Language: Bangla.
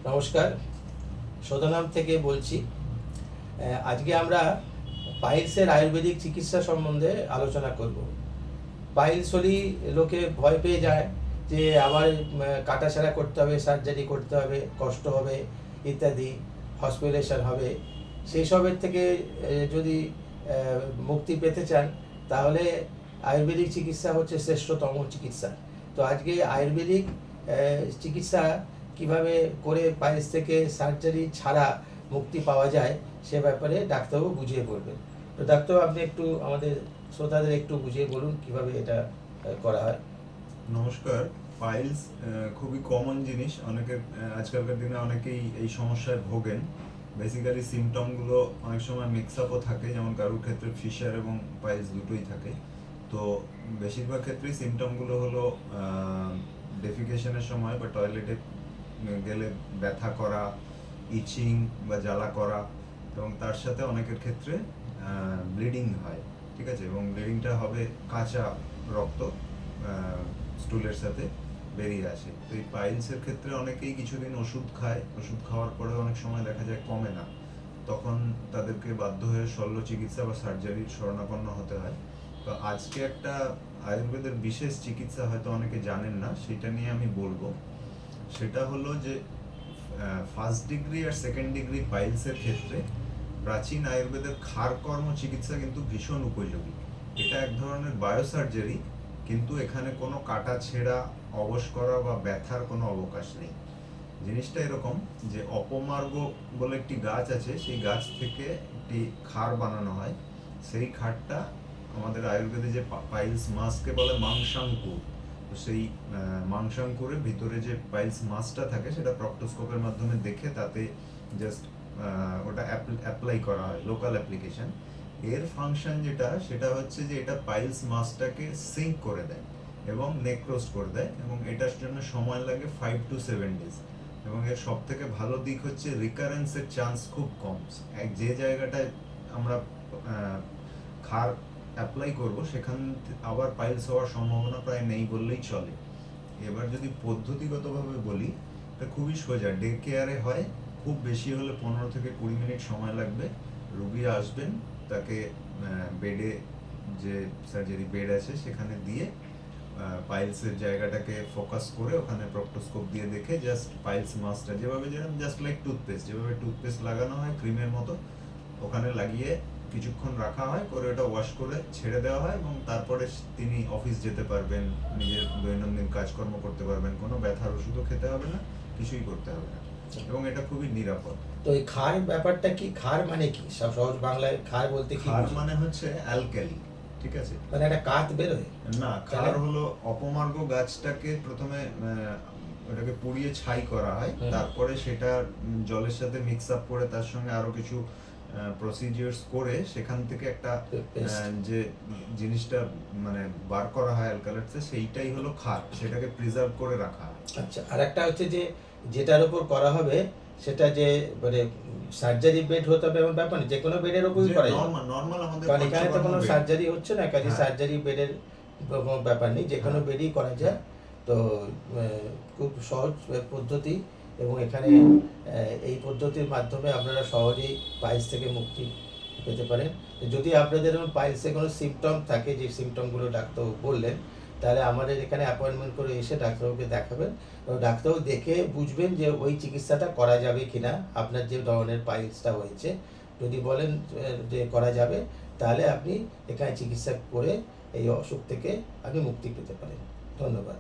নমস্কার, সদনাম থেকে বলছি। আজকে আমরা পাইলসের আয়ুর্বেদিক চিকিৎসা সম্বন্ধে আলোচনা করব। পাইলস হলেই লোকে ভয় পেয়ে যায় যে আবার কাটাছেঁড়া করতে হবে, সার্জারি করতে হবে, কষ্ট হবে ইত্যাদি, হসপিটালাইজেশন হবে। সেই সবের থেকে যদি মুক্তি পেতে চান তাহলে আয়ুর্বেদিক চিকিৎসা হচ্ছে শ্রেষ্ঠতম চিকিৎসা। তো আজকে আয়ুর্বেদিক চিকিৎসা কিভাবে করে পাইলস থেকে সার্জারি ছাড়া মুক্তি পাওয়া যায় সে ব্যাপারে ডাক্তারবাবু বুঝিয়ে বলবেন। তো ডাক্তারবাবু আপনি একটু আমাদের শ্রোতাদের একটু বুঝিয়ে বলুন কিভাবে এটা করা হয়। নমস্কার। পাইলস খুবই কমন জিনিস, অনেকের আজকালকার দিনে অনেকেই এই সমস্যায় ভোগেন। বেসিক্যালি সিমটমগুলো অনেক সময় মিক্স আপও থাকে, যেমন কারোর ক্ষেত্রে ফিশার এবং পাইলস দুটোই থাকে। তো বেশিরভাগ ক্ষেত্রেই সিমটমগুলো হলো ডেফিকেশনের সময় বা টয়লেটে গেলে ব্যথা করা, ইচিং বা জ্বালা করা, এবং তার সাথে অনেকের ক্ষেত্রে ব্লিডিং হয়। ঠিক আছে, এবং ব্লিডিংটা হবে কাঁচা রক্ত স্টুলের সাথে বেরিয়ে আসে। তো এই পাইলসের ক্ষেত্রে অনেকেই কিছুদিন ওষুধ খায়, ওষুধ খাওয়ার পরে অনেক সময় দেখা যায় কমে না, তখন তাদেরকে বাধ্য হয়ে শল্য চিকিৎসা বা সার্জারির শরণাপন্ন হতে হয়। তো আজকে একটা আয়ুর্বেদের বিশেষ চিকিৎসা হয়তো অনেকে জানেন না, সেটা নিয়ে আমি বলবো। সেটা হলো যে ফার্স্ট ডিগ্রি আর সেকেন্ড ডিগ্রি পাইলসের ক্ষেত্রে প্রাচীন আয়ুর্বেদের ক্ষারকর্ম চিকিৎসা কিন্তু ভীষণ উপযোগী। এটা এক ধরনের বায়োসার্জারি, কিন্তু এখানে কোনো কাটা ছেঁড়া, অবশ করা বা ব্যথার কোনো অবকাশ নেই। জিনিসটা এরকম যে অপমার্গ বলে একটি গাছ আছে, সেই গাছ থেকে একটি ক্ষার বানানো হয়। সেই ক্ষারটা আমাদের আয়ুর্বেদে যে পাইলস মাসকে বলে মাংসাঙ্কুর, তো সেই মাংসাঙ্কুরের ভিতরে যে পাইলস মাসটা থাকে সেটা প্রক্টোস্কোপের মাধ্যমে দেখে তাতে জাস্ট ওটা অ্যাপ্লাই করা হয়, লোকাল অ্যাপ্লিকেশন। এর ফাংশন যেটা, সেটা হচ্ছে যে এটা পাইলস মাসটাকে সিঙ্ক করে দেয় এবং নেক্রোজ করে দেয়, এবং এটার জন্য সময় লাগে 5 to 7 days। এবং এর সব থেকে ভালো দিক হচ্ছে রিকারেন্সের চান্স খুব কম। যে জায়গাটায় আমরা ক্ষার অ্যাপ্লাই করব সেখান আবার পাইলস হওয়ার সম্ভাবনা প্রায় নেই বললেই চলে। এবার যদি পদ্ধতিগতভাবে বলি, এটা খুবই সোজা। ডে কেয়ারে হয়, খুব বেশি হলে 15 থেকে 20 মিনিট সময় লাগবে। রুগী আসবেন, তাকে বেডে, যে সার্জারি বেড আছে সেখানে দিয়ে পাইলসের জায়গাটাকে ফোকাস করে ওখানে প্রক্টোস্কোপ দিয়ে দেখে জাস্ট পাইলস মাসটা যেভাবে, জাস্ট লাইক টুথপেস্ট, যেভাবে টুথপেস্ট লাগানো হয় ক্রিমের মতো, ওখানে লাগিয়ে কিছুক্ষণ রাখা হয়, করে ওটা ওয়াশ করে ছেড়ে দেওয়া হয়, এবং তারপরে তিনি অফিস যেতে পারবেন, নিজের দৈনন্দিন কাজকর্ম করতে পারবেন। কোনো ব্যথার ওষুধও খেতে হবে না, কিছুই করতে হবে না, এবং এটা খুবই নিরাপদ। তো এই ক্ষার ব্যাপারটা কি? ক্ষার মানে কি? সহজ বাংলায় ক্ষার বলতে কি? ক্ষার মানে হচ্ছে অ্যালকালি। ঠিক আছে, মানে একটা কাত বেরোয় না, ক্ষার হলো অপমার্গ গাছটাকে প্রথমে ওটাকে পুড়িয়ে ছাই করা হয়, তারপরে সেটা জলের সাথে মিক্স আপ করে তার সঙ্গে আরো কিছু প্রসিডিউরস করে সেখান থেকে একটা যে জিনিসটা মানে বার করা হয় অ্যালকালাইডসে, সেইটাই হলো ক্ষার, সেটাকে প্রিজার্ভ করে রাখা হয়। আচ্ছা, আর একটা হচ্ছে যে যেটার উপর করা হবে সেটা যে মানে সার্জারি বেড হতে হবে এমন ব্যাপার নেই, যে কোনো বেডের উপরই করা যায়। নরমাল আমাদের, কারণ এখানে তো কোনো সার্জারি হচ্ছে না, কাজে সার্জারি বেডের কোনো ব্যাপার নেই, যে কোনো বেডই করা যায়। তো খুব সহজ পদ্ধতি, এবং এখানে এই পদ্ধতির মাধ্যমে আপনারা সহজেই পাইলস থেকে মুক্তি পেতে পারেন। যদি আপনাদের পাইলসে কোনো সিমটম থাকে, যে সিমটমগুলো ডাক্তারবাবু বললেন, তাহলে আমাদের এখানে অ্যাপয়েন্টমেন্ট করে এসে ডাক্তারবাবুকে দেখাবেন, এবং ডাক্তারবাবু দেখে বুঝবেন যে ওই চিকিৎসাটা করা যাবে কিনা। আপনার যে ধরনের পাইলসটা হয়েছে, যদি বলেন যে করা যাবে, তাহলে আপনি এখানে চিকিৎসা করে এই অসুখ থেকে আপনি মুক্তি পেতে পারেন। ধন্যবাদ।